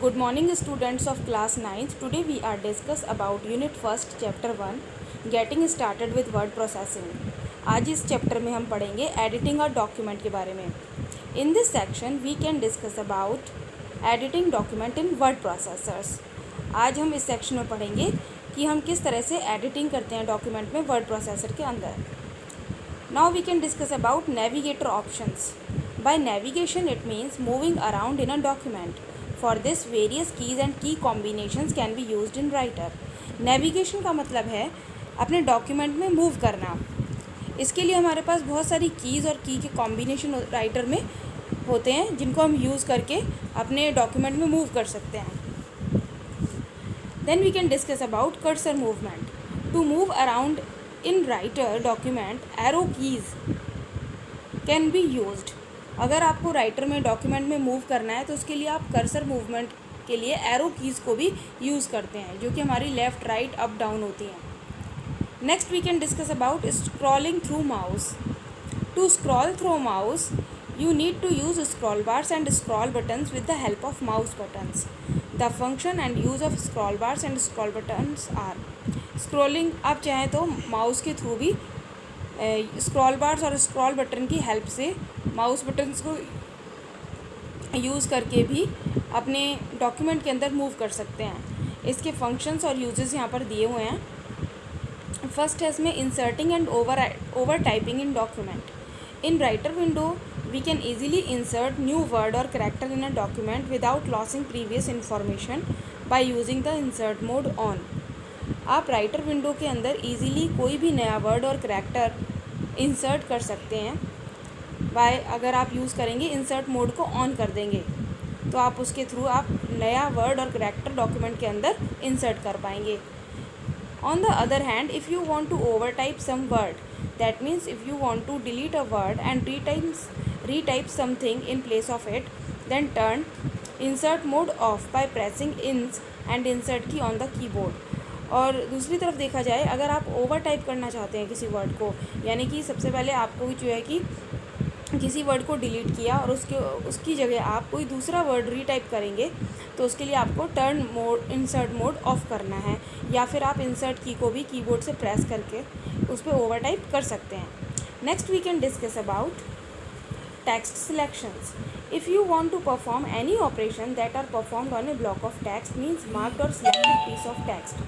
Good morning students of class 9th. Today we are discuss about unit 1st chapter 1 getting started with word processing. आज इस chapter में हम पढ़ेंगे editing और document के बारे में. In this section we can discuss about editing document in word processors. आज हम इस सेक्शन में पढ़ेंगे कि हम किस तरह से एडिटिंग करते हैं डॉक्यूमेंट में वर्ड प्रोसेसर के अंदर. Now we can discuss about navigator options. By navigation it means moving around in a document. For this various keys and key combinations can be used in writer. Navigation का मतलब है अपने document में move करना. इसके लिए हमारे पास बहुत सारी कीज़ और की के कॉम्बिनेशन राइटर में होते हैं जिनको हम यूज़ करके अपने डॉक्यूमेंट में मूव कर सकते हैं. Then we can discuss about cursor movement. To move around in writer document, arrow keys can be used. अगर आपको राइटर में डॉक्यूमेंट में मूव करना है तो उसके लिए आप कर्सर मूवमेंट के लिए एरो कीज़ को भी यूज़ करते हैं जो कि हमारी लेफ़्ट राइट अप डाउन होती हैं. Next we can discuss about scrolling through mouse. To scroll through mouse you need to use scroll bars and scroll buttons with the help of mouse buttons. The function and use of scroll bars and scroll buttons are scrolling. आप चाहें तो mouse के through भी scroll bars और scroll button की help से mouse buttons को use करके भी अपने डॉक्यूमेंट के अंदर मूव कर सकते हैं. इसके फंक्शंस और यूजेस यहाँ पर दिए हुए हैं. फर्स्ट है इसमें inserting and over typing in document. In writer window we can easily insert new word or character in a document without losing previous information by using the insert mode on. आप writer window के अंदर easily कोई भी नया word और character insert कर सकते हैं बाय अगर आप यूज़ करेंगे इंसर्ट मोड को ऑन कर देंगे तो आप उसके थ्रू आप नया वर्ड और करैक्टर डॉक्यूमेंट के अंदर इंसर्ट कर पाएंगे. On the other hand, if you want to overtype some word, that means if you want to delete a word and retype something in place of it, then turn insert mode off by pressing ins and insert key on the keyboard. और दूसरी तरफ देखा जाए अगर आप over type करना चाहते हैं किसी वर्ड को, यानी कि सबसे पहले आपको जो है कि किसी वर्ड को डिलीट किया और उसकी जगह आप कोई दूसरा वर्ड रीटाइप करेंगे तो उसके लिए आपको turn mode insert mode of करना है या फिर आप इंसर्ट की को भी कीबोर्ड से प्रेस करके उस पर ओवर टाइप कर सकते हैं. Next we can discuss about text selections. If you want to perform any operation that are performed on a block of text means marked और सिलेक्टेड पीस ऑफ टेक्स्ट.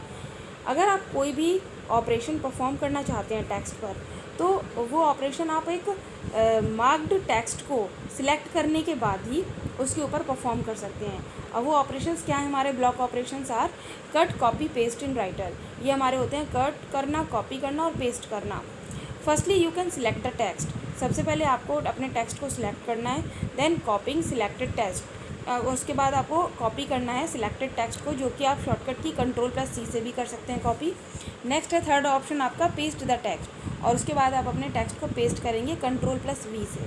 अगर आप कोई भी ऑपरेशन परफॉर्म करना चाहते हैं टेक्स्ट पर तो वो ऑपरेशन आप एक मार्क्ड टेक्स्ट को सिलेक्ट करने के बाद ही उसके ऊपर परफॉर्म कर सकते हैं. अब वो ऑपरेशंस क्या हैं हमारे block operations are cut copy paste in Writer. ये हमारे होते हैं कट करना, कॉपी करना और पेस्ट करना. Firstly you can select the text. सबसे पहले आपको अपने टेक्स्ट को सिलेक्ट करना है. Then copying selected text. उसके बाद आपको कॉपी करना है सिलेक्टेड टेक्स्ट को जो कि आप शॉर्टकट की Ctrl+C से भी कर सकते हैं कॉपी. नेक्स्ट है थर्ड ऑप्शन आपका पेस्ट द टेक्स्ट और उसके बाद आप अपने टेक्स्ट को पेस्ट करेंगे Ctrl+V से.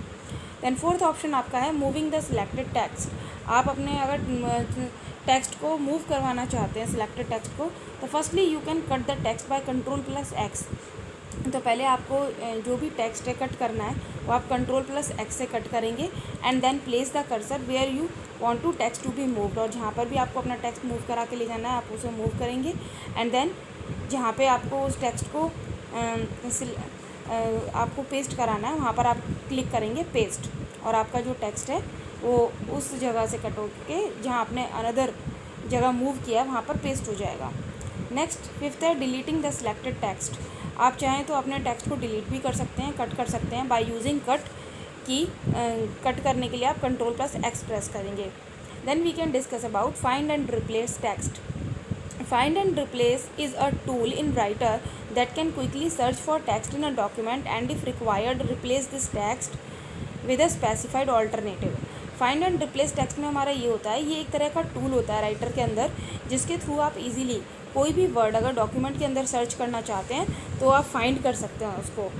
देन फोर्थ ऑप्शन आपका है मूविंग द सिलेक्टेड टेक्स्ट. आप अपने अगर टेक्स्ट को मूव करवाना चाहते हैं सिलेक्टेड टेक्स्ट को तो firstly you can cut the text bye Ctrl+X. तो पहले आपको जो भी टेक्स्ट है कट करना है वो आप Ctrl+X से कट करेंगे and then place the cursor where you want to text to be moved. और जहाँ पर भी आपको अपना टेक्स्ट मूव करा के ले जाना है आप उसे मूव करेंगे एंड देन जहाँ पे आपको उस टेक्स्ट को आपको पेस्ट कराना है वहाँ पर आप क्लिक करेंगे पेस्ट और आपका जो टेक्स्ट है वो उस जगह से कट होके जहाँ आपने अनदर जगह मूव किया वहाँ पर पेस्ट हो जाएगा. नेक्स्ट फिफ्थ है डिलीटिंग द सिलेक्टेड टेक्स्ट. आप चाहें तो अपने टेक्स्ट को डिलीट भी कर सकते हैं, कट कर सकते हैं बाय यूजिंग कट की. कट करने के लिए आप Ctrl+X प्रेस करेंगे. Then we can discuss about find and replace text. Find and replace is a tool in writer that can quickly search for text in a document and if required replace this text with a specified alternative. Find and replace text में हमारा ये होता है, ये एक तरह का tool होता है राइटर के अंदर जिसके थ्रू आप इजीली कोई भी वर्ड अगर डॉक्यूमेंट के अंदर सर्च करना चाहते हैं तो आप फाइंड कर सकते हैं उसको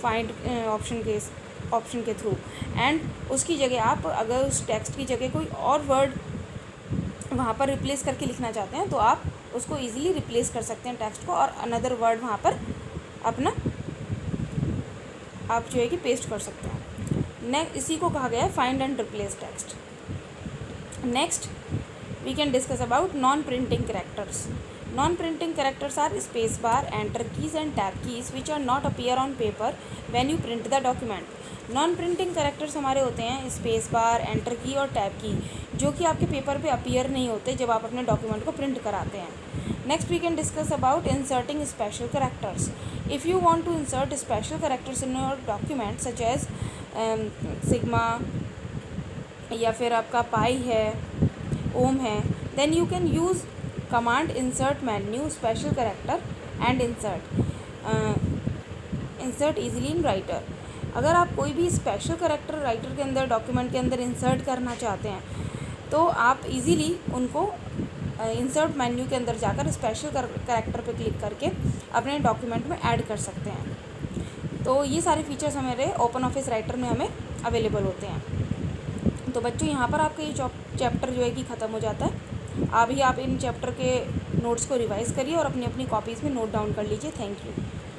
फाइंड ऑप्शन के थ्रू. एंड उसकी जगह आप अगर उस टेक्स्ट की जगह कोई और वर्ड वहाँ पर रिप्लेस करके लिखना चाहते हैं तो आप उसको इजीली रिप्लेस कर सकते हैं टेक्स्ट को और अनदर वर्ड वहाँ पर अपना आप जो है कि पेस्ट कर सकते हैं. नेक्स्ट इसी को कहा गया है find and replace text. Next we can discuss about non-printing characters. Non-printing characters are space bar, enter keys and tab keys which are not appear on paper when you print the document. Non-printing characters हमारे होते हैं space bar, enter की और tab की, जो कि आपके paper पे अपीयर नहीं होते जब आप अपने डॉक्यूमेंट को प्रिंट कराते हैं. Next we can discuss about inserting special characters. If you want to insert special characters in your document such as sigma या फिर आपका पाई है, ओम है, then you can use command insert menu special character and insert easily in Writer. अगर आप कोई भी special character writer के अंदर डॉक्यूमेंट के अंदर इंसर्ट करना चाहते हैं तो आप इजीली उनको इंसर्ट मेन्यू के अंदर जाकर स्पेशल कैरेक्टर पे क्लिक करके अपने डॉक्यूमेंट में ऐड कर सकते हैं. तो ये सारे फीचर्स हमारे ओपन ऑफिस राइटर में हमें अवेलेबल होते हैं. तो बच्चों यहाँ पर आपका ये चैप्टर जो है कि ख़त्म हो जाता है. अभी आप इन चैप्टर के नोट्स को रिवाइज़ करिए और अपनी अपनी कॉपीज़ में नोट डाउन कर लीजिए. Thank you.